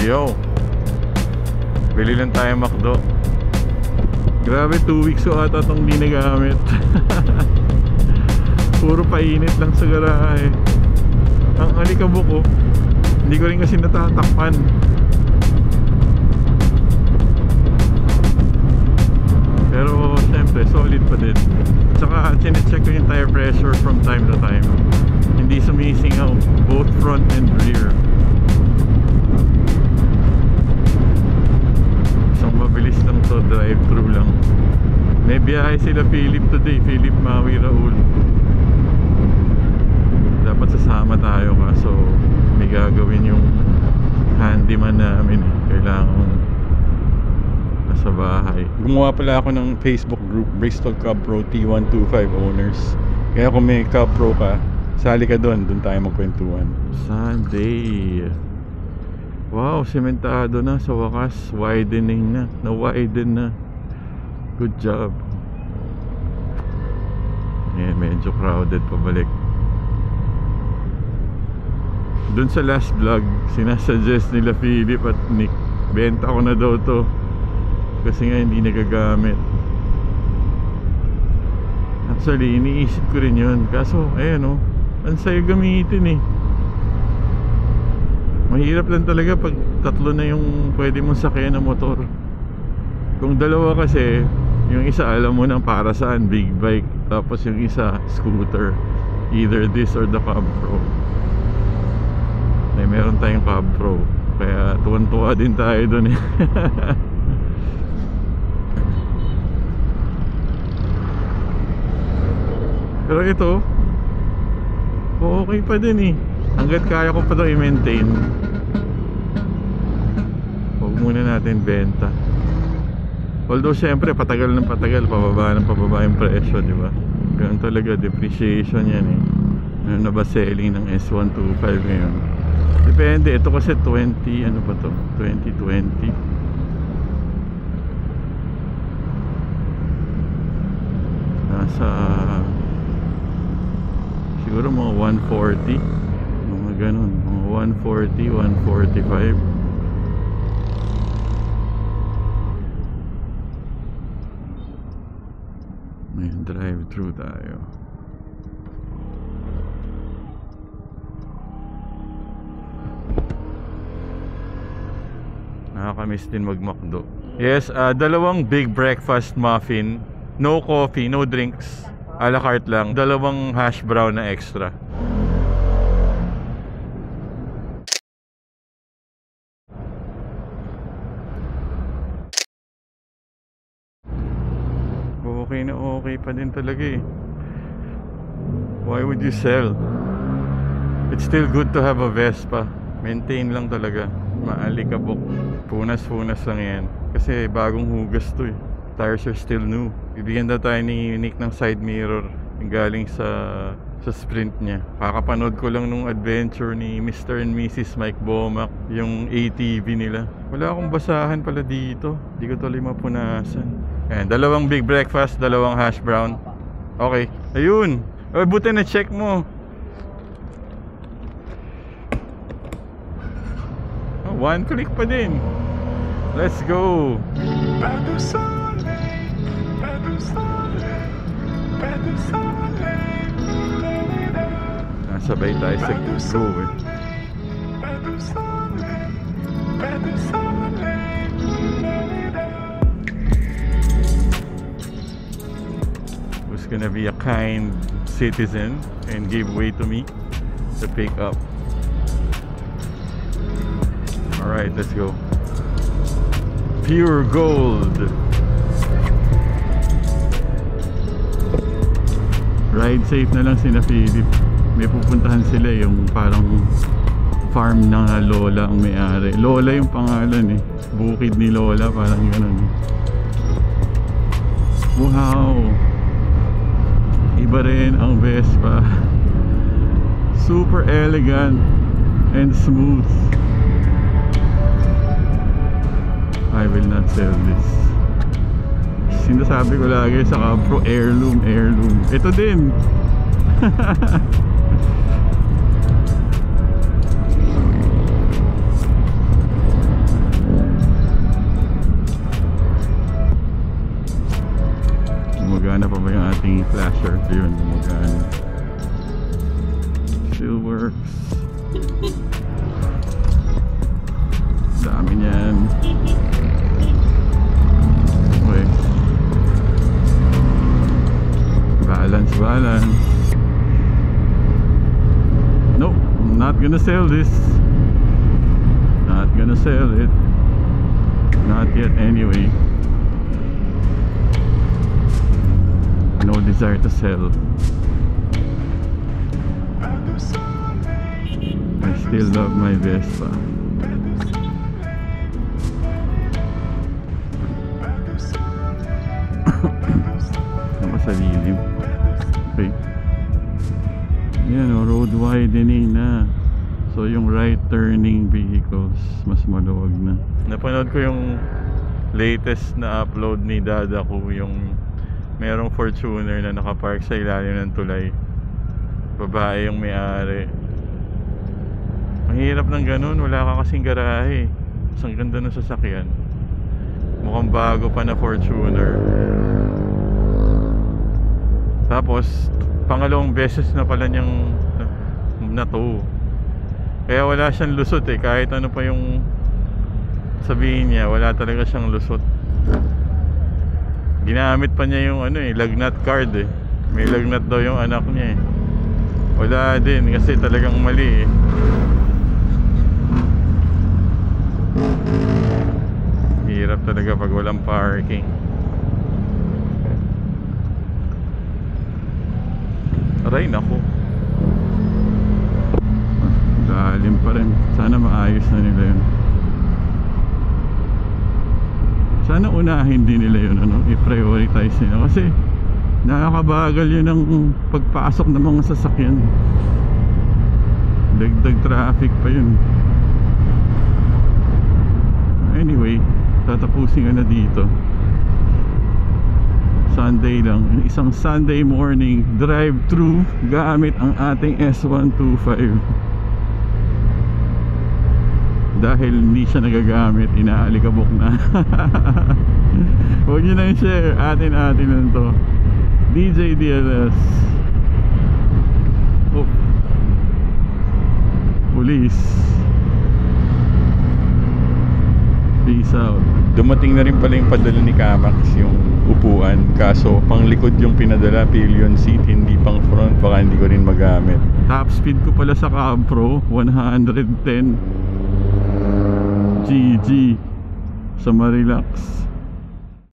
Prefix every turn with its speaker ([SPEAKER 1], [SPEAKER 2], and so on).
[SPEAKER 1] Yo, bili lang tayo McDo. Grabe, 2 weeks ko ata itong di nagamit. Puro painit lang sa garahe. Ang alikabok ko, hindi ko rin kasi natatakpan. Pero syempre solid pa din. Tsaka chinecheck ko yung tire pressure from time to time. Hindi sumisingaw, both front and rear. So mabilis lang to, drive through lang. May biyahe sila Philip today, Philip, Maui, Raul. Dapat sasama tayo kaso may gagawin yung handyman namin. Kailangan nasa bahay. Gumawa pala ako ng Facebook group, Bristol Cub Pro T125 owners. Kaya kung may Cub Pro ka, sali ka doon tayo magkwentuhan. Sunday. Wow, sementado na sa wakas. Widening na, na-widen na. Good job. Ayan, medyo crowded pabalik. Doon sa last vlog, sinasuggest nila Philip at Nick, benta ko na daw to kasi nga hindi nagagamit. Actually, iniisip ko rin yun. Kaso, ayan o, ang sayo gamitin eh. Mahirap lang talaga pag tatlo na yung pwede mong sakyan na motor. Kung dalawa kasi, yung isa alam mo na para saan, big bike. Tapos yung isa, scooter. Either this or the Cub Pro. Meron tayong Cub Pro. Kaya tuwan-tuwa din tayo dun eh. Pero ito, okay pa din eh. Hanggat kaya ko pa ito i-maintain, huwag muna natin benta. Although syempre patagal ng patagal, pababa yung presyo, di ba? Ganun talaga, depreciation yan eh. Ano na ba selling ng S125 ngayon? Depende, ito kasi 20, ano ba to? 2020. Nasa siguro mga 140, mga ganun, mga 140, 145. May drive-thru tayo. Nakakamiss din mag-McDo. Yes, dalawang big breakfast muffin, no coffee, no drinks, a la carte lang, dalawang hash brown na extra. Okay na okay pa din talaga eh. Why would you sell? It's still good to have a Vespa. Maintain lang talaga. Maalikabok. Punas-punas lang yan. Kasi bagong hugas to eh. Tires are still new. Bibigyan daw tayo ni Nick ng side mirror galing sa sprint niya. Kakapanood ko lang nung adventure ni Mr. and Mrs. Mike Bomac, yung ATV nila. Wala akong basahan pala dito. Di ko tuloy mapunasan. Ayan, dalawang big breakfast, dalawang hash brown. Okay, ayun. Buti na check mo. One click pa din. Let's go. Nasabay tayo sa go eh. Who's gonna be a kind citizen and give way to me to pick up. Alright, let's go. Pure gold. Ride safe na lang sina Philip. May pupuntahan sila yung parang farm na Lola ang may-ari. Lola yung pangalan eh. Bukid ni Lola, parang gano'n. Wow, iba rin ang Vespa. Super elegant and smooth. I will not sell this. Sinasabi ko lagi sa Cub Pro, heirloom. Ito din. gumagana pa ba yung ating flasher? Yun, gumagana. Still works. Dami niyan. Okay. Balance. Nope, I'm not gonna sell this. Not gonna sell it. Not yet anyway. No desire to sell. I still love my Vespa. Ako sa lilim. Okay. Yan o, road widening na. So yung right turning vehicles mas maluwag na. Napanood ko yung latest na upload ni Dada ko, yung merong Fortuner na nakapark sa ilalim ng tulay. Babae yung may-ari. Mahirap ng ganun, wala ka kasing garahe. Ang ganda ng sasakyan. Mukhang bago pa na Fortuner. Tapos pangalawang beses na pala niyang na-tow. Kaya wala siyang lusot eh. Kahit ano pa yung sabihin niya, wala talaga siyang lusot. Ginamit pa niya yung ano eh, lagnat card eh. May lagnat daw yung anak niya eh. Wala din kasi talagang mali eh. Hirap talaga pag walang parking. Aray nako. Lalim pa rin. Sana maayos na nila yun. Sana unahin din nila yun, ano, i-prioritize nila. Kasi nakakabagal yun ang pagpasok ng mga sasakyan. Dagdag traffic pa yun. Anyway, tatapusin ka na dito. Sunday lang, isang Sunday morning drive-thru gamit ang ating S125. Dahil hindi siya nagagamit, inaalikabok na. Huwag nyo na i-share, atin lang to. DJ DLS. Oh. Police. Peace out. Dumating na rin pala yung padala ni Kamax, yung upuan. Kaso panglikod yung pinadala, pillion seat, hindi pang front. Baka hindi ko rin magamit. Top speed ko pala sa Cab Pro 110 GG sa Marilax.